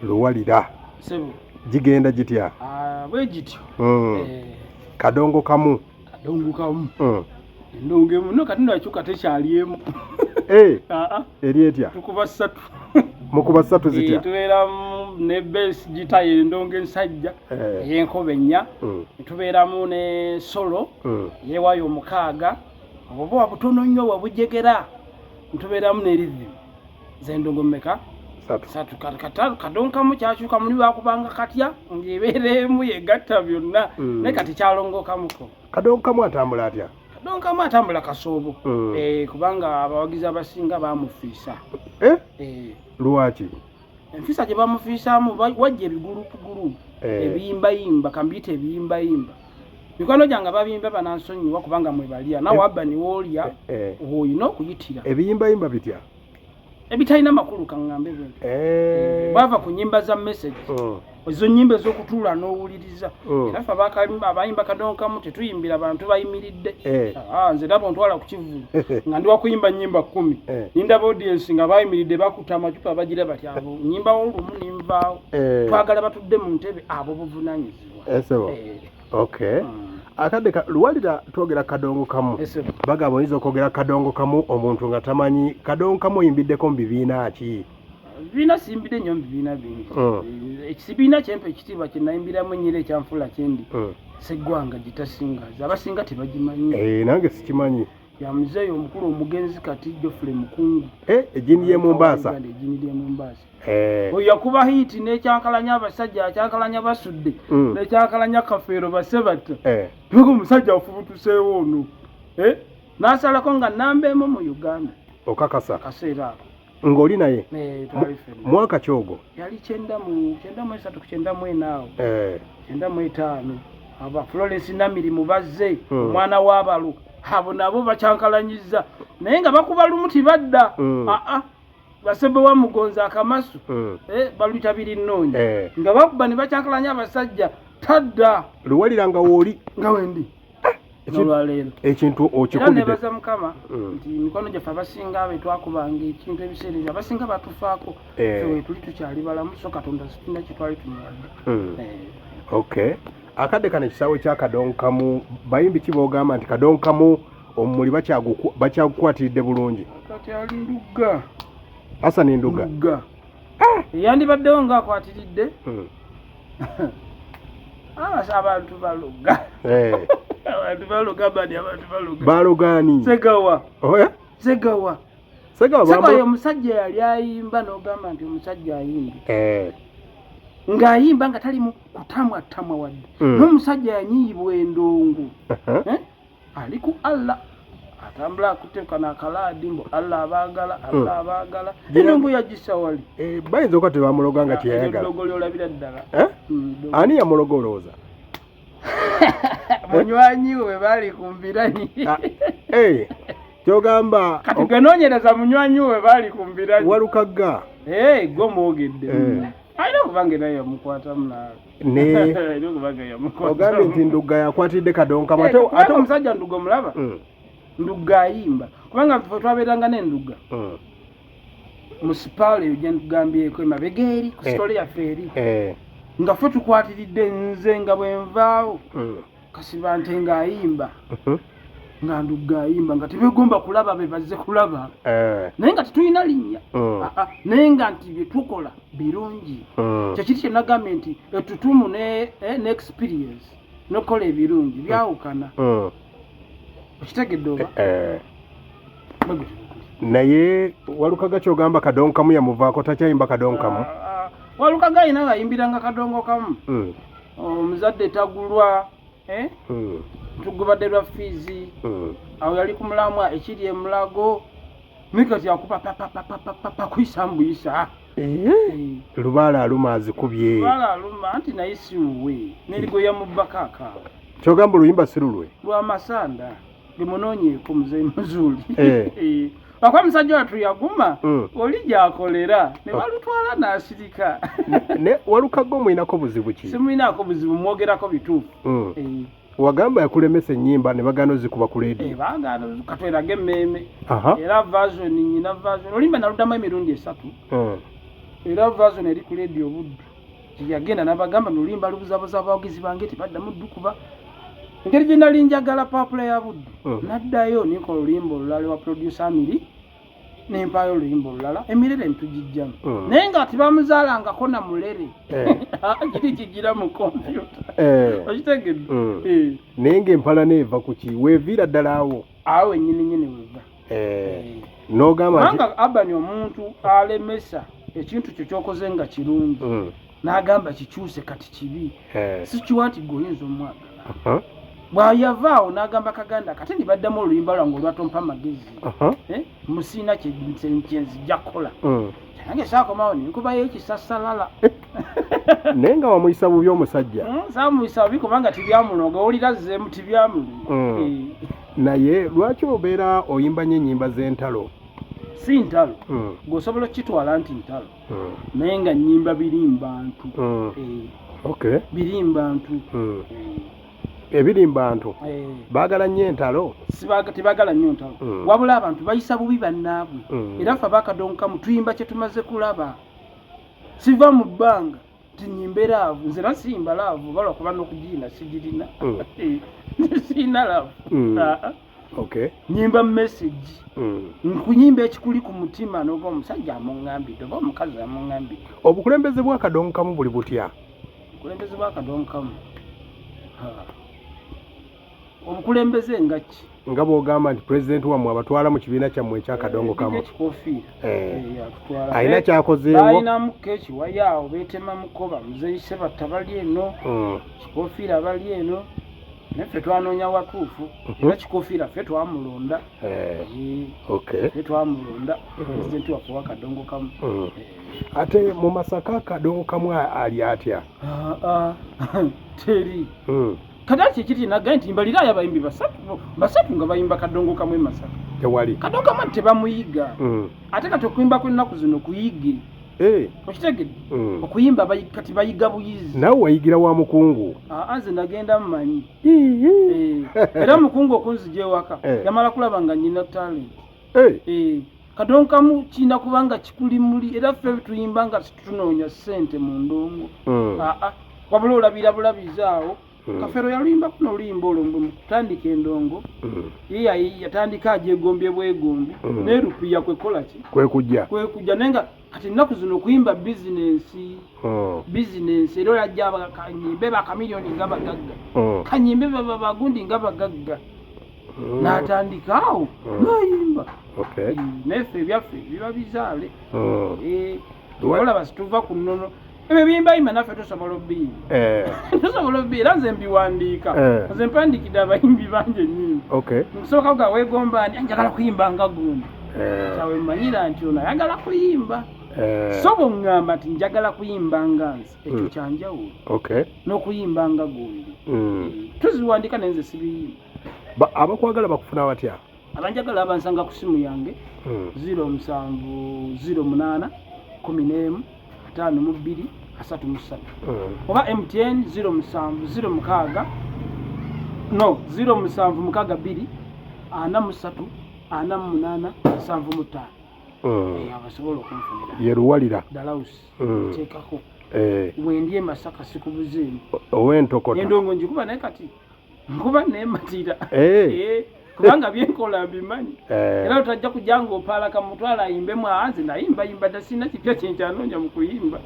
Luwalira sebo gigenda gitya bwe gityo kadongo kamu endongo emu no kati nakyuka tekyaliemu eri etya tukuba 3 mukuba 3 zitya tubeeramu ne base gitayo endongo ensajja ey'enkobe 4 tubeeramu ne solo yeewaayo 6 oba wabutono nnyo wabujegera tubeeramu ne rhythm z'endongo mmeka 3 kadongo kamu kyakyuka muli bakubanga katya ng'ebeereemu yegatta byonna naye kati kyalongokamuko kadongo kamu atambula atya kadongo kamu atambula kasoobo kubanga abawagizi abasinga bamufiisa lwaki enfiisa gye bamufiisaamu wajja ebigulupugulu ebiyimbayimba kambiyita ebiyimbayimba mikwano gyange babimba banansonyiwa kubanga mwebalya nawe abba niwoolya olina okuyitira ebiyimbayimba bitya ebitalina makulu kaŋŋambe bwava ku nnyimba za message ezo nnyimba ez'okutuula n'owuliriza era ffe abayimba kadongo kamu tetuyimbira bantu bayimiridde nze ndaba ontwala ku kivulu nga ndi wakuyimba nnyimba 10 nindaba audience nga bayimiridde bakuta amacupa bagira bati abo nnyimba olumu ninvaawo twagala batudde mu ntebe abo buvunanyizibwa okay akadde Luwalira twogera kadongo kamu bagamba oyinza okwogera kadongo kamu omuntu nga tamanyi kadongo kamu oyimbiddeko mu bibiina ki bibiina siyimbidde nnyo mu bibiina bingi ekibiina kyempa ekitiibwa kye nayimbiramu ennyira ekyanfula kyendi Sseggwanga gitasingaza abasinga tebagimanyi nange sikimanyi ya muzeeyi omukulu omugenzi kati Geoffrey Mukungu ejjini ly'e Mombasa oyo yakuba hiiti n'ekyankalanya abasajja akyankalanya basudde n'ekyankalanya kafeero basebata tuga omusajja afubutuseewo ono n'asalako nga namba emu mu Uganda okakasa kaseera ako ng'oli naye mwaka kyogo yali 93 awo 95 aba Florence Namirimu bazze omwana w'abalo abo nabo bakyankalanyiza naye nga bakuba lumu tibadda basebe wa Mugonza akamasu baluyita Birinoonya nga bakuba ne bakyankalanya abasajja tadda Luwalira nga wooli nga wendi n'olwaleero ekintu era okikubidde nebaza Mukama nti mikono gyaffe abasinga abe twakubanga ekintu ebiseera ebyo abasinga batufaako we tuli tukyali balamu so Katonda sitina kye twali tumuwadde okay akadde kano ekisaawe kya kadongo kamu bayimbi ki boogamba nti kadongo kamu omuli bakyagukwatiridde bulungi kati ali Ndugga Hassan Ndugga yandibaddewo ng'akwatiridde abantu balugga abantu balugga bani abantu balugga balugani Segawa Segawa Segawa omusajja yali ayimba n'ogamba nti omusajja ayimba ng'ayimba nga tali mu kutamwatamwa wadde n'omusajja yanyiibwa endongo ali ku Allah atambula akuteeka n'akalaadi mbu Allah abaagala endongo yagisa wali bayinza okuba tebamuloga nga kyeyayagala logoli olabira ddala ani yamuloga olowooza munywanyi we bali ku mbirani kyogamba kati genoonyereza munywanyi we bali ku mbirani Walukagga gwe mwogedde ayina okubanga naye yamukwatamu ogambye nti Ndugga yakwatidde kadongo kamu ate omusajja Ndugga omulaba Ndugga ayimba kubanga ffe twabeeranga n'Endugga mu sipaalo eyo gye ntugambyeko emabega eri ku sitole yaffe eri nga ffe tukwatiridde nze nga bwe nvaawo Kasiba nte ng'ayimba nga Ndugga ayimba nga tebegomba kulaba be bazze kulaba naye nga tetulina linnya naye nga nti bye tukola birungi kyekiri kye nagambye nti ettutumu ne experience n'okukola ebirungi byawukana okitegedde oba naye Walukagga kyogamba kadongo kamu yamuvaako takyayimba kadongo kamu Walukagga ayina ng'ayimbiranga kadongo kamu omuzadde tagulwa tugubadde lwa Fizi awo yali ku mulamwa ekiri emulago mikati akupa kuyisa mbuyisa lubaala aluma azikubye lubaala aluma anti naye si luwe n'erigo yamubbako akaabo kyogamba oluyimba si lulwe lwa Masanda limunoonyeeko muzeeyi Muzuuli lwakuba musajja wattu yaguma oli gy'akolera ne balutwala n'asirika ne Walukagga omuyinako buzibu ki simuyinaako buzibu mwogerako bituufu wagamba yakulemesa ennyimba ne bagaana ozikuba ku leediyo bagaana katwerage emmeeme era version nyina version olimba naluddamu emirundi 3 era version eri ku radio Buddu yagenda n'abagamba n'olimba lubuzabuza abawagizi bange tebaddamu ddukuba engeri gye nali njagala papula ya Buddu naddayo nikola oluyimba olulala wa producer Amiri nempaayo oluyimba olulala emirere ntugijjamu naye nga tibamuzaalangako na mulere kiri kigira mu kompyuta okitegedde naye ng'empala neeva ku ki weeviira ddala awo ennyini weva n'ogamba kubanga Abani omuntu alemesa ekintu kyo kyokoze nga kirungi n'agamba kikyuse kati kibi sikiwa nti goyinza omwagala bw'ayavaawo n'agamba kaganda kati ndibaddamu oluyimba lwange olwatompa amagezi musiina kyenzijja kukola nange saakomawo ninkubayo ekisassalala naye nga wamuyisa bubi omusajja saamuyisa bubi kubanga tibyamunoga owulira zzeemu tibyamuluma naye lwaki obeera oyimba nnyo ennyimba z'entalo si ntalo ng'osobola okukitwala nti ntalo naye nga nnyimba birimbantu birimbantu ebirimbantu baagala nnyo entalo tebagala nnyo ntalo wabula abantu bayisa bubi bannaabwe era ffe abakadonkamu tuyimba kye tumaze kulaba siva mu bbanga tinyimbe laavu nze nasiyimba laavu balwa kuba n'okugiina sigirina siina laavu nyimba message nkunyimba ekikuli ku mutima n'oba omusajja amuŋŋambidde oba omukazi amuŋŋambidde obukulembeze bw'akadonkamu buli butya obukulembeze bw'akadonkamu obukulembeze nga ki nga bw'ogamba nti pulezidenti wammwe abatwala mu kibiina kyammwe ekyakadongokamu alina kyakozeewo balinamu kekiwayaawo beetema mukoba muzeyise batta bali eno kikofiira bali eno naffe twanoonya watuufu era kikofiira ffe twamulonda ffe twamulonda pulezidenti waffe wakadongokamu ate mu Masaka akadongokamu ali atya teri kadaki ekiti nagaye nti mbalirayo abayimbi basatu nga bayimba kadongokamu e Masaka tewali kadongokamu tebamuyiga ate kati okuyimba kw'ennaku zino kuyige okitegedde okuyimba kati bayiga buyizi nawe wayigira wa mukungu nze nagenda mumanyi era mukungu okunzija ewaka yamala kulaba nga nyina talent kadongokamu kirina kubanga kikulimuli era ffe tuyimba nga tunoonya ssente mu ndongo wabula olabira bulabizi awo Kafero yalimba kuno oluyimba olwo mu kutandika endongo ye yatandika ajegombye bwegombi ne rupiya kwekola ki kwekujja nenga kati nnaku zino okuyimba bizinensi era olajja kanyimbe bakamiliyoni nga bagagga kanyimbe bagundi nga bagagga n'atandika awo n'ayimba neffe ebyaffe biba bizaale olaba situva ku nnono ebyo bimbayimba naffe tosobola obbiira era nze mbiwandiika nze mpandikidde abayimbi bange ennyimba nkusooka ga weegomba ndi njagala kuyimba nga gundi kyawe mmanyira nti ono ayagala kuyimba so bw'oŋŋamba nti njagala kuyimba nga nze ekyo kyanjawulo n'okuyimba nga gundi tuziwandiika naye nze sibiyimba abakwagala bakufuna batya abanjagala abansanga ku simu yange 0708 11 5 2 oba MTN 0706 no 0762 43 48 75 abasobola okunfunira yeruwalira dalausi teekako wendye Masaka sikubuzeemu ow'entokota endongo njikuba naye kati nkuba neematira kubanga byenkola mbimanyi era otajja kujja ng'opaala kamutwala ayimbemu anze nayimbayimba tasina kipya kyenkyanoonya mu kuyimba